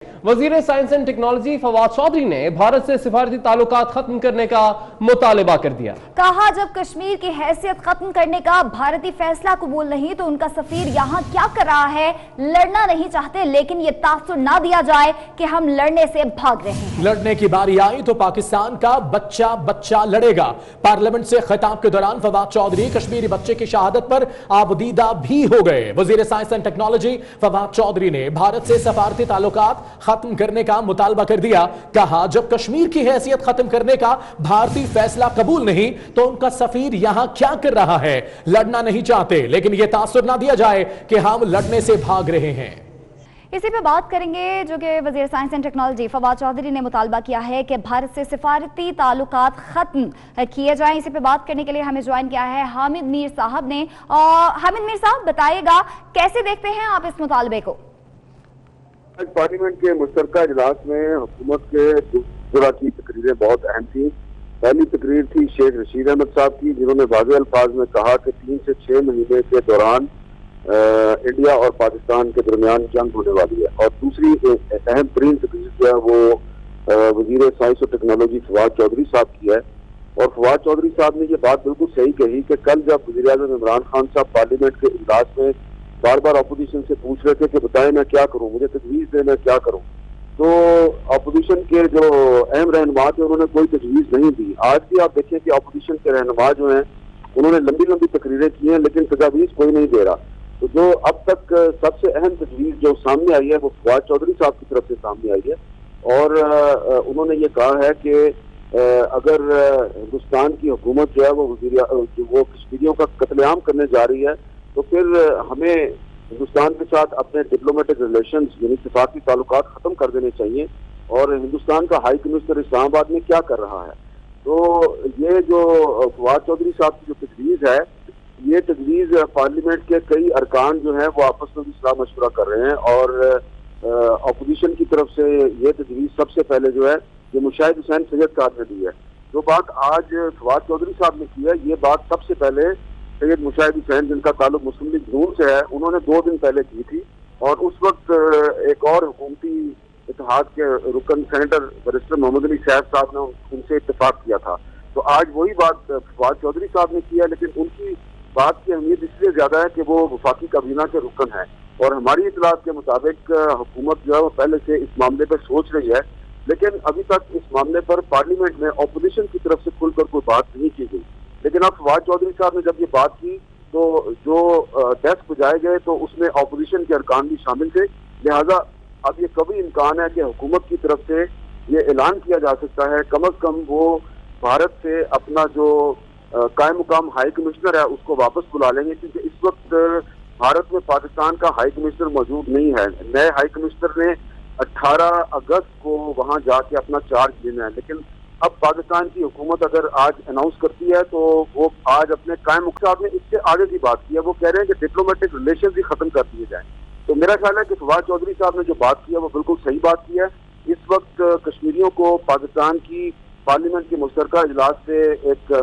वजीर science and technology Fawad Chaudhry ने भारत से सिफारती ताल्लुकात खत्म करने का मुतालबा कर दिया। कहा, जब कश्मीर की हैसियत खत्म करने का भारतीय फैसला कबूल नहीं तो उनका सफीर यहाँ क्या कर रहा है। लड़ना नहीं चाहते, लेकिन ये तासुर ना दिया जाए कि हम लड़ने से भाग रहे हैं। लड़ने की बारी आई तो पाकिस्तान का बच्चा बच्चा लड़ेगा। पार्लियामेंट से खिताब के दौरान फवाद चौधरी कश्मीरी बच्चे की शहादत पर आबदीदा भी हो गए। वजीर science and technology Fawad Chaudhry ने भारत से सफारती ताल्लुकात खत्म करने का मुतालबा कर दिया। कहा, जब कश्मीर की हैसियत खत्म करने का भारतीय फैसला कबूल नहीं तो उनका सफीर यहां क्या कर रहा है। लड़ना नहीं चाहते, लेकिन यह तासुर ना दिया जाए कि हम लड़ने से भाग रहे हैं। इसी पे बात करेंगे, जो कि वज़ीर science and technology Fawad Chaudhry ने मुतालबा किया है कि भारत से सिफारती ताल्लुकात खत्म किए जाएं। इसी पे बात करने के लिए हमें ज्वाइन किया है हामिद मीर साहब ने। हामिद मीर साहब, बताइएगा कैसे देखते हैं आप इस मुतालबे को। आज पार्लियामेंट के मुश्तरका इजलास में हुकूमत के दूसरा की तकरीरें बहुत अहम थी। पहली तकरीर थी शेख रशीद अहमद साहब की, जिन्होंने वाज़ेह अल्फाज में कहा कि 3 से 6 महीने के दौरान इंडिया और पाकिस्तान के दरमियान जंग होने वाली है। और दूसरी अहम तरीन तकरीर जो है वो वजीर साइंस और टेक्नोलॉजी फवाद चौधरी साहब की है। और फवाद चौधरी साहब ने ये बात बिल्कुल सही कही कि कल जब वज़ीर आज़म इमरान खान साहब पार्लियामेंट के इजलास में बार बार अपोजिशन से पूछ रहे थे कि बताएं मैं क्या करूं, मुझे तजवीज़ दें मैं क्या करूं, तो अपोजिशन के जो अहम रहनुमा थे उन्होंने कोई तजवीज़ नहीं दी। आज भी आप देखें कि अपोजिशन के रहनुमा जो हैं उन्होंने लंबी लंबी तकरीरें की हैं, लेकिन तजावीज़ कोई नहीं दे रहा। तो जो अब तक सबसे अहम तजवीज़ जो सामने आई है वो फवाद चौधरी साहब की तरफ से सामने आई है। और उन्होंने ये कहा है कि अगर हिंदुस्तान की हुकूमत जो है वो कश्मीरियों का कत्लेआम करने जा रही है तो फिर हमें हिंदुस्तान के साथ अपने डिप्लोमेटिक रिलेशंस यानी सिफारती ताल्लुकात खत्म कर देने चाहिए। और हिंदुस्तान का हाई कमिश्नर इस्लामाबाद में क्या कर रहा है। तो ये जो फवाद चौधरी साहब की जो तजवीज़ है, ये तजवीज़ पार्लियामेंट के कई अरकान जो हैं वो आपस में भी सलाह मशवरा कर रहे हैं। और अपोजिशन की तरफ से ये तजवीज़ सबसे पहले जो है ये मुशाहिद हुसैन सैयद साहब ने दी है। जो बात आज फवाद चौधरी साहब ने की है, ये बात सबसे पहले सैयद मुशाहिद हुसैन, जिनका ताल्लुक मुस्लिम लीग नून से है, उन्होंने 2 दिन पहले की थी। और उस वक्त एक और हुकूमती इत्तेहाद के रुकन सेनेटर बैरिस्टर मोहम्मद अली सैफ साहब ने उनसे इत्तेफाक किया था। तो आज वही बात फवाद चौधरी साहब ने की है, लेकिन उनकी बात की अहमियत इसलिए ज्यादा है कि वो वफाकी काबीना के रुकन है। और हमारी इतलात के मुताबिक हुकूमत जो है वो पहले से इस मामले पर सोच रही है, लेकिन अभी तक इस मामले पर पार्लियामेंट में अपोजिशन की तरफ से खुलकर कोई बात नहीं की गई। लेकिन अब फवाद चौधरी साहब ने जब ये बात की तो जो डेस्क बुझाए गए तो उसमें अपोजिशन के अरकान भी शामिल थे। लिहाजा अब ये कभी इम्कान है कि हुकूमत की तरफ से ये ऐलान किया जा सकता है, कम अज कम वो भारत से अपना जो कायम मुकाम हाई कमिश्नर है उसको वापस बुला लेंगे, क्योंकि इस वक्त भारत में पाकिस्तान का हाई कमिश्नर मौजूद नहीं है। नए हाई कमिश्नर ने 18 अगस्त को वहां जाके अपना चार्ज लेना है। लेकिन अब पाकिस्तान की हुकूमत अगर आज अनाउंस करती है तो वो आज अपने कायम मुकाम में इससे आगे की बात की है। वो कह रहे हैं कि डिप्लोमेटिक रिलेशन ही खत्म कर दिए जाएं। तो मेरा ख्याल है कि फवाद चौधरी साहब ने जो बात की है वो बिल्कुल सही बात की है। इस वक्त कश्मीरियों को पाकिस्तान की पार्लियामेंट के मुश्तरका इजलास से एक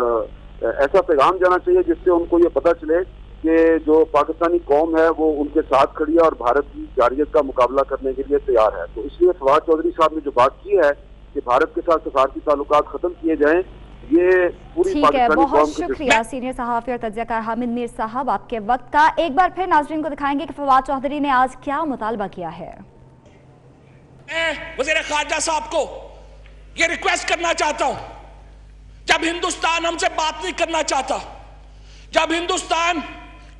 ऐसा पैगाम जाना चाहिए जिससे उनको ये पता चले कि जो पाकिस्तानी कौम है वो उनके साथ खड़ी है और भारत की जारियत का मुकाबला करने के लिए तैयार है। तो इसलिए फवाद चौधरी साहब ने जो बात की है कि भारत के साथ सफारती ताल्लुकात खत्म किए जाएं, ये पूरी पाकिस्तानी कौम बहुत शुक्रिया सीनियर सहाफ़ी और तज्ज़ियाकार हामिद मीर साहब आपके वक्त का। एक बार फिर नाज़रीन को दिखाएंगे कि फवाद चौधरी ने आज क्या मुतालबा किया है। मैं वज़ीर ख़ारजा साहब को ये रिक्वेस्ट करना चाहता हूं, जब हिंदुस्तान हमसे बात नहीं करना चाहता, जब हिंदुस्तान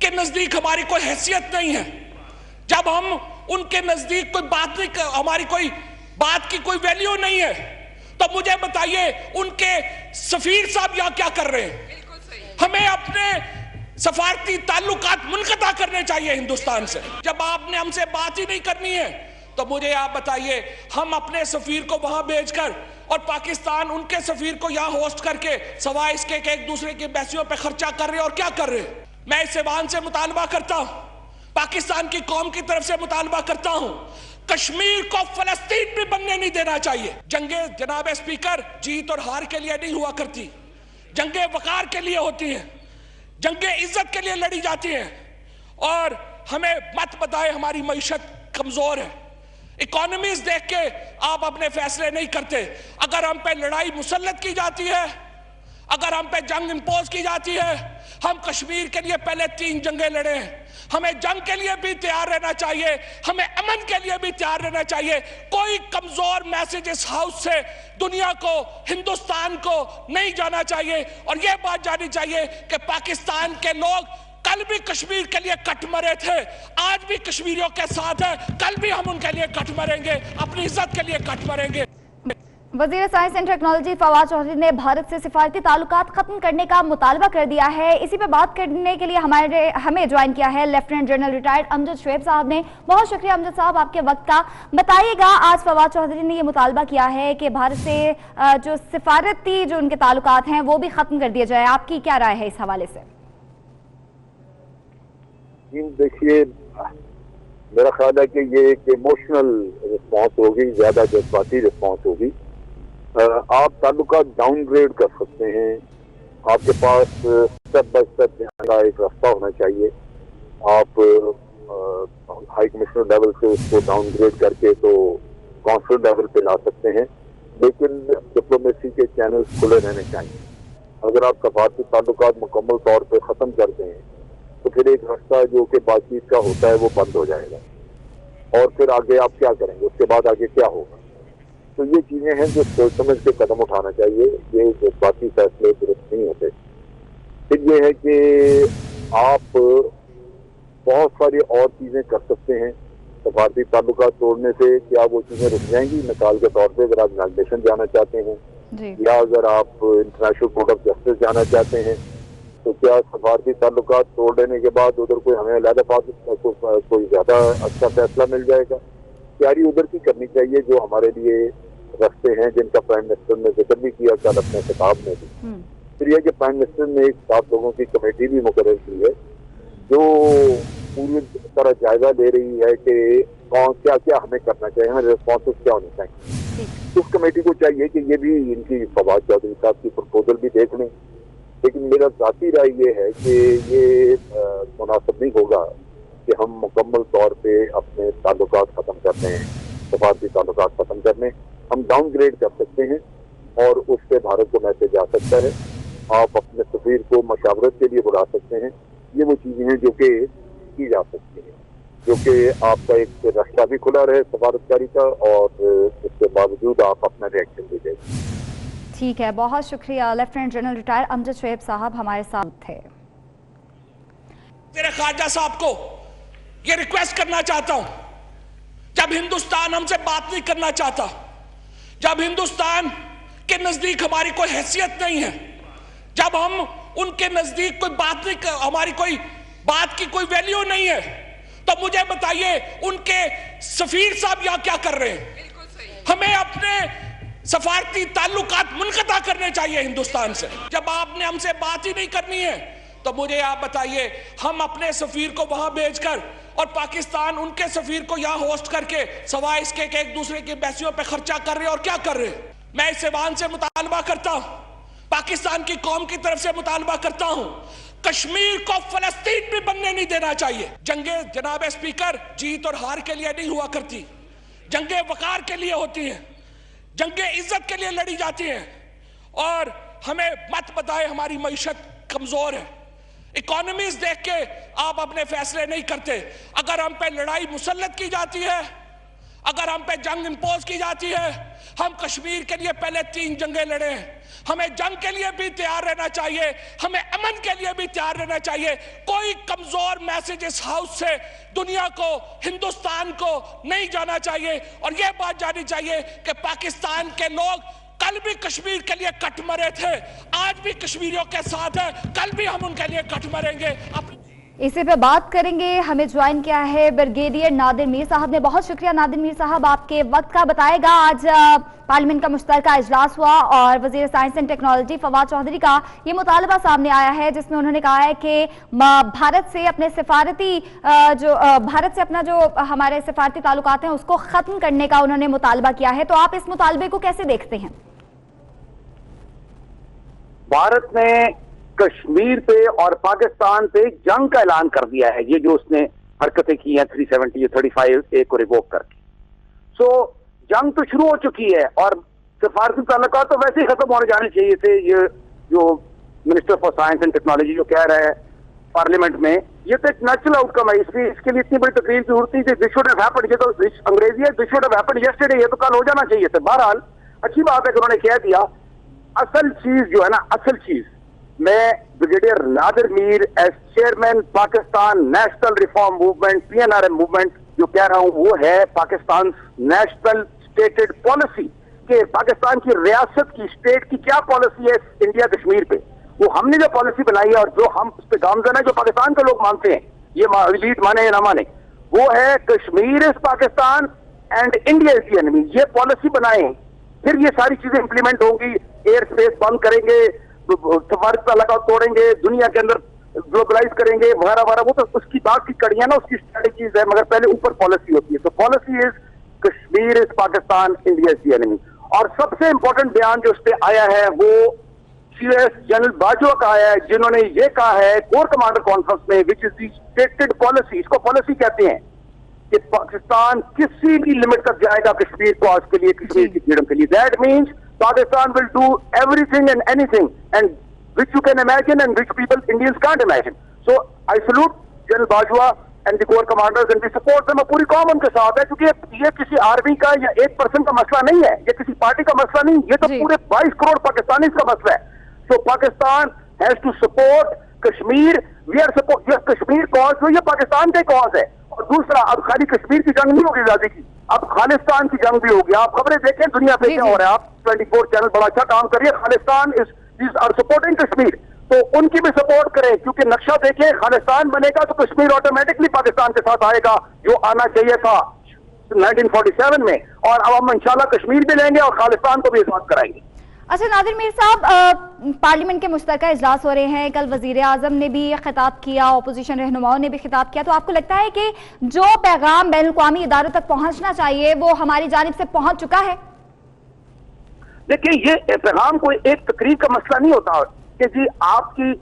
के नजदीक हमारी कोई हैसियत नहीं है, जब हम उनके नजदीक कोई बात नहीं, हमारी कोई बात की कोई वैल्यू नहीं है, तो मुझे बताइए उनके सफीर साहब यहां क्या कर रहे हैं। हमें अपने सफारती ताल्लुकात मुनक़ता करने चाहिए हिंदुस्तान से। जब आपने हमसे बात ही नहीं करनी है तो मुझे आप बताइए हम अपने सफीर को वहां भेजकर और पाकिस्तान उनके सफीर को यहां होस्ट करके सवाए इसके कि एक दूसरे की बैसियों पे खर्चा कर रहे हैं और क्या कर रहे हैं। मैं इस ऐवान से मुतालबा करता हूं, पाकिस्तान की कौम की तरफ से मुतालबा करता हूं, कश्मीर को फलस्तीन भी बनने नहीं देना चाहिए। जंगे जनाब स्पीकर जीत और हार के लिए नहीं हुआ करती, जंगे वकार के लिए होती हैं, जंगे इज्जत के लिए लड़ी जाती हैं। और हमें मत बताए हमारी मईशत कमजोर है, इकोनॉमीज देख के आप अपने फैसले नहीं करते। अगर हम पे लड़ाई मुसल्लत की जाती है, अगर हम पे जंग इंपोज की जाती है, हम कश्मीर के लिए पहले 3 जंगें लड़े हैं। हमें जंग के लिए भी तैयार रहना चाहिए, हमें अमन के लिए भी तैयार रहना चाहिए। कोई कमजोर मैसेज इस हाउस से दुनिया को, हिंदुस्तान को नहीं जाना चाहिए। और यह बात जानी चाहिए कि पाकिस्तान के लोग कल भी कश्मीर के लिए कट मरे थे, आज भी कश्मीरियों के साथ है, कल भी हम उनके लिए कट मरेंगे, अपनी इज्जत के लिए कट मरेंगे। वजीर science and technology Fawad Chaudhry ने भारत से सिफारती ताल्लुकात खत्म करने का मुतालबा कर दिया है। इसी पे बात करने के लिए हमें ज्वाइन किया है lieutenant general retired Amjad Shoaib साहब ने। बहुत शुक्रिया अमजद साहब आपके वक्त का। बताइएगा, आज फवाद चौधरी ने ये मुतालबा किया है कि भारत से जो सिफारती जो उनके ताल्लुकात हैं वो भी खत्म कर दिए जाए। आपकी क्या राय है इस हवाले से? देखिए, मेरा ख्याल है कि ये एक इमोशनल रिस्पॉन्स होगी, ज्यादा जज्बाती रिस्पॉन्स होगी। आप ताल्लुकात डाउनग्रेड कर सकते हैं, आपके पास स्टेप बाय स्टेप जाने का एक रास्ता होना चाहिए। आप हाई कमिश्नर लेवल से उसको डाउनग्रेड करके तो कौंसिल लेवल पे ला सकते हैं, लेकिन डिप्लोमेसी के चैनल्स खुले रहने चाहिए। अगर आप सफारती ताल्लुकात मुकम्मल तौर पर खत्म कर दें तो फिर एक रास्ता जो कि बातचीत का होता है वो बंद हो जाएगा, और फिर आगे आप क्या करेंगे, उसके बाद आगे क्या होगा। तो ये चीजें हैं जो सोच समझ के कदम उठाना चाहिए, ये जज्बाती फैसले दुरुस्त नहीं होते। फिर ये है कि आप बहुत सारी और चीजें कर सकते हैं। सफारती ताल्लुकात तोड़ने से क्या वो चीजें रुक जाएंगी? मिसाल के तौर पर अगर आप माइग्रेशन जाना चाहते हैं या अगर आप इंटरनेशनल कोर्ट ऑफ जस्टिस जाना चाहते हैं, तो क्या सफारती ताल्लुकात तोड़ देने के बाद उधर कोई हमें अलग कोई ज्यादा अच्छा फैसला मिल जाएगा? तैयारी उधर की करनी चाहिए जो हमारे लिए रास्ते हैं, जिनका प्राइम मिनिस्टर ने जिक्र भी किया कल अपने खिताब में भी। फिर यह कि प्राइम मिनिस्टर ने एक 7 लोगों की कमेटी भी मुकर्रर की है जो पूरी तरह जायजा ले रही है कि कौन क्या क्या हमें करना चाहिए, हमें रिस्पॉन्सेस क्या होने चाहिए। उस कमेटी को चाहिए कि ये भी इनकी फवाद चौधरी साहब की प्रपोजल भी देख लें। लेकिन मेरा जाती राय ये है कि ये मुनासिब नहीं होगा कि हम मुकम्मल तौर पे अपने ताल्लुकात खत्म कर दें, सफारती ताल्लुकात खत्म कर लें। हम डाउनग्रेड कर सकते हैं और उससे भारत को मैसेज आ सकता है। आप अपने सफीर को मशावरत के लिए बुला सकते हैं। ये वो चीजें हैं जो कि की जा सकती हैं, जो कि आपका एक रास्ता भी खुला रहे सफारतकारी का, और इसके बावजूद आप अपना रिएक्शन भी दें। ठीक है, बहुत शुक्रिया। Lieutenant general retired Amjad Shoaib साहब हमारे साथ थे। तेरे ख्वाजा साहब को ये रिक्वेस्ट करना चाहता हूं, जब हिंदुस्तान हमसे बात नहीं करना चाहता, जब हिंदुस्तान के नजदीक हमारी कोई हैसियत नहीं है, जब हम उनके नजदीक कोई बात नहीं, हमारी कोई बात की कोई वैल्यू नहीं है, तो मुझे बताइए उनके सफीर साहब यहां क्या कर रहे हैं? हमें अपने सफारती ताल्लुकात मुनक़ता करने चाहिए हिंदुस्तान से। जब आपने हमसे बात ही नहीं करनी है तो मुझे आप बताइए, हम अपने सफीर को वहां भेजकर और पाकिस्तान उनके सफीर को यहां होस्ट करके सवाए इसके कि एक दूसरे की बैसियों पे खर्चा कर रहे हैं और क्या कर रहे हैं? मैं इस ऐवान से मुतालबा करता हूं, पाकिस्तान की कौम की तरफ से मुतालबा करता हूं, कश्मीर को फलस्तीन भी बनने नहीं देना चाहिए। जंगे जनाब स्पीकर जीत और हार के लिए नहीं हुआ करती, जंगे वकार के लिए होती हैं, जंगे इज्जत के लिए लड़ी जाती हैं। और हमें मत बताए हमारी मईशत कमजोर है, इकोनॉमीज देख के आप अपने फैसले नहीं करते। अगर हम पे लड़ाई मुसल्लत की जाती है, अगर हम पे जंग इंपोज की जाती है, हम कश्मीर के लिए पहले 3 जंगें लड़े हैं। हमें जंग के लिए भी तैयार रहना चाहिए, हमें अमन के लिए भी तैयार रहना चाहिए। कोई कमजोर मैसेज इस हाउस से दुनिया को, हिंदुस्तान को नहीं जाना चाहिए। और यह बात जानी चाहिए कि पाकिस्तान के लोग कल भी कश्मीर के लिए कट मरे थे, आज भी कश्मीरियों के साथ है, कल भी हम उनके लिए कट मरेंगे। इसी पे बात करेंगे, हमें ज्वाइन किया है ब्रिगेडियर नादिर मीर साहब ने। बहुत शुक्रिया नादिर मीर साहब आपके वक्त का। बताएगा, आज पार्लियामेंट का मुश्तरका इजलास हुआ और वजीर science and technology Fawad Chaudhry का ये मुतालबा सामने आया है जिसमें उन्होंने कहा है कि भारत से अपने सिफारती भारत से अपना जो हमारे सिफारती ताल्लुकात हैं उसको खत्म करने का उन्होंने मुतालबा किया है। तो आप इस मुतालबे को कैसे देखते हैं? भारत ने कश्मीर पे और पाकिस्तान पे जंग का ऐलान कर दिया है, ये जो उसने हरकतें की हैं 370 या 35A को रिवोक करके। सो जंग तो शुरू हो चुकी है और सिफारती ताल्लुकात तो वैसे ही खत्म होने जाने चाहिए थे। ये जो minister for science and technology जो कह रहा है पार्लियामेंट में, ये तो एक नेचुरल आउटकम है। इसके लिए इतनी बड़ी तकरीर की जरूरत थी। दिस शुड हैव हैपेंड, ये तो अंग्रेजी है, this should have happened yesterday, ये तो कल हो जाना चाहिए था। बहरहाल अच्छी बात है कि उन्होंने कह दिया। असल चीज जो है ना, असल चीज मैं brigadier Nadir Mir as chairman Pakistan national reform movement PNRM movement जो कह रहा हूं वो है पाकिस्तान नेशनल स्टेटेड पॉलिसी कि पाकिस्तान की रियासत की स्टेट की क्या पॉलिसी है इंडिया कश्मीर पे। वो हमने जो पॉलिसी बनाई है और जो हम उस पर गामजन है, जो पाकिस्तान के लोग मानते हैं, ये एलीट माने या ना माने, वो है Kashmir is Pakistan and India is the enemy. ये पॉलिसी बनाए, फिर ये सारी चीजें इंप्लीमेंट होंगी। एयर स्पेस बंद करेंगे, सफारत ताल्लुकात तोड़ेंगे, दुनिया के अंदर ग्लोबलाइज करेंगे वगैरह वगैरह, वो तो उसकी बात की कड़ियां ना, उसकी स्ट्रेटेजीज है, मगर पहले ऊपर पॉलिसी होती है। तो policy is Kashmir is Pakistan, India is the enemy. और सबसे इंपॉर्टेंट बयान जो उस पर आया है वो CS जनरल बाजवा का आया है, जिन्होंने ये कहा है कोर कमांडर कॉन्फ्रेंस में, which is the stated policy, इसको पॉलिसी कहते हैं कि पाकिस्तान किसी भी लिमिट तक जाएगा कश्मीर को आज के लिए, कश्मीर की फ्रीडम के लिए। That means Pakistan will do everything and anything and which you can imagine and which people Indians can't imagine. So I salute General Bajwa and the core commanders and we support them। पूरी कौम उनके साथ है, क्योंकि ये किसी army का या 1% का मसला नहीं है, ये किसी पार्टी का मसला नहीं, ये तो पूरे 22 करोड़ पाकिस्तानी का मसला है। So Pakistan has to support Kashmir। We are support ये कश्मीर कॉज हो, ये पाकिस्तान का कॉज है। और दूसरा, अब खाली कश्मीर की जंग नहीं होगी आजादी की, अब खालिस्तान की जंग भी होगी। आप खबरें देखें दुनिया पे क्या हो रहा है, आप 24 चैनल बड़ा अच्छा काम करिए। Khalistan is are supporting Kashmir, तो उनकी भी सपोर्ट करें, क्योंकि नक्शा देखें, खालिस्तान बनेगा तो कश्मीर ऑटोमेटिकली पाकिस्तान के साथ आएगा, जो आना चाहिए था 1947 में। और अब हम इंशाल्लाह कश्मीर भी लेंगे और खालिस्तान को भी आजाद कराएंगे। अच्छा नादिर मीर साहब, पार्लियामेंट के मुश्तरका इजलास हो रहे हैं, कल वजीर आजम ने भी खिताब किया, अपोजिशन रहनुमाओं ने भी खिताब किया, तो आपको लगता है कि जो पैगाम बैनुल अक़वामी इदारों तक पहुंचना चाहिए वो हमारी जानिब से पहुंच चुका है? देखिए, ये पैगाम कोई एक तकरीर का मसला नहीं होता कि जी आपकी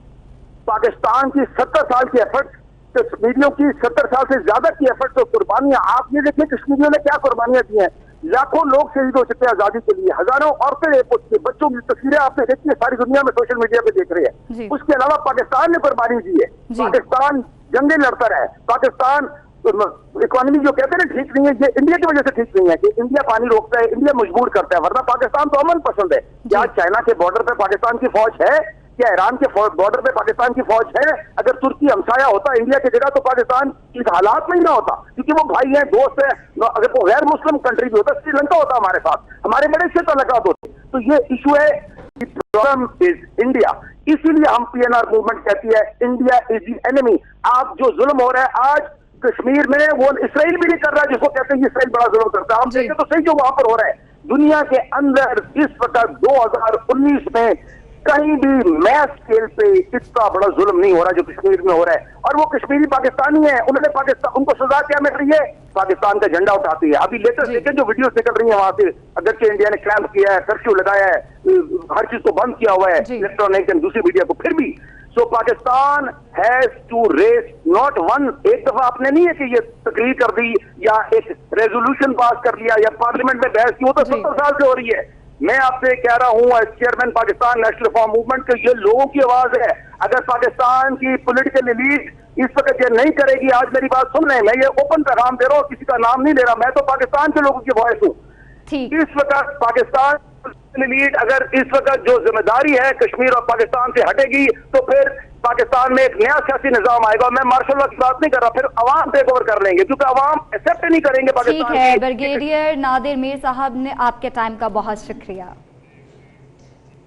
पाकिस्तान की 70 साल की एफर्ट, कश्मीरियों की 70 साल से ज्यादा की एफर्ट और कुर्बानियां, आप ये देखिए कश्मीरियों ने क्या कुर्बानियां दी हैं। लाखों लोग शहीद हो चुके हैं आजादी के लिए, हजारों औरतें एयरपोर्ट की, बच्चों की तस्वीरें आपने देखी है, सारी दुनिया में सोशल मीडिया पे देख रहे हैं। उसके अलावा पाकिस्तान ने कुर्बानी दी है, पाकिस्तान जंगें लड़ता रहा है, पाकिस्तान इकोनॉमी जो कहते हैं ना ठीक नहीं है, ये इंडिया की वजह से ठीक नहीं है कि इंडिया पानी रोकता है, इंडिया मजबूर करता है, वरना पाकिस्तान तो अमन पसंद है। क्या चाइना के बॉर्डर पे पाकिस्तान की फौज है? क्या ईरान के बॉर्डर पे पाकिस्तान की फौज है? अगर तुर्की हमसाया होता इंडिया की जगह तो पाकिस्तान इस हालात में ही ना होता, क्योंकि वो भाई है, दोस्त है। अगर वो गैर मुस्लिम कंट्री भी होता, श्रीलंका होता हमारे साथ, हमारे बड़े से ताल्लुकात होते। तो ये इशू है, प्रॉब्लम इज इंडिया। इसीलिए हम PNR मूवमेंट कहती है इंडिया इज द एनिमी। आप जो जुल्म हो रहा है आज कश्मीर में, वो इसराइल भी नहीं कर रहा है, जिसको कहते हैं इसराइल बड़ा जुल्म करता है। आप देखें तो सही जो वहां पर हो रहा है दुनिया के अंदर इस वक्त 2019 में कहीं भी मैस स्केल पे इतना बड़ा जुल्म नहीं हो रहा जो कश्मीर में हो रहा है। और वो कश्मीरी पाकिस्तानी है, उन्होंने पाकिस्तान, उनको सजा क्या मिल रही है? पाकिस्तान का झंडा उठाती है। अभी लेटेस्ट देखें जो वीडियोस निकल रही है वहां से, अगरचे इंडिया ने क्लैंप किया है, कर्फ्यू लगाया है, हर चीज को बंद किया हुआ है, इलेक्ट्रॉनिक एंड दूसरी मीडिया को, फिर भी so Pakistan has to race not one. एक दफा आपने नहीं है कि ये तकरीर कर दी या एक रेजोल्यूशन पास कर लिया या पार्लियामेंट में बहस की, वो तो 70 साल से हो रही है। मैं आपसे कह रहा हूं as chairman Pakistan national reform movement के, ये लोगों की आवाज है। अगर पाकिस्तान की पॉलिटिकल एलीट इस वक्त ये नहीं करेगी, आज मेरी बात सुन रहे हैं, मैं ये ओपन पैगाम दे रहा हूँ, किसी का नाम नहीं ले रहा, मैं तो पाकिस्तान के लोगों की वॉइस हूँ। इस वक्त पाकिस्तान एलीट अगर इस वक्त जो जिम्मेदारी है कश्मीर और पाकिस्तान से हटेगी तो फिर पाकिस्तान में एक नया सियासी निजाम आएगा। मैं मार्शल लॉ की बात नहीं कर रहा, फिर अवाम टेक ओवर कर लेंगे, क्योंकि अवाम एक्सेप्ट नहीं करेंगे पाकिस्तान। ठीक है, ब्रिगेडियर नादिर मीर साहब ने आपके टाइम का बहुत शुक्रिया।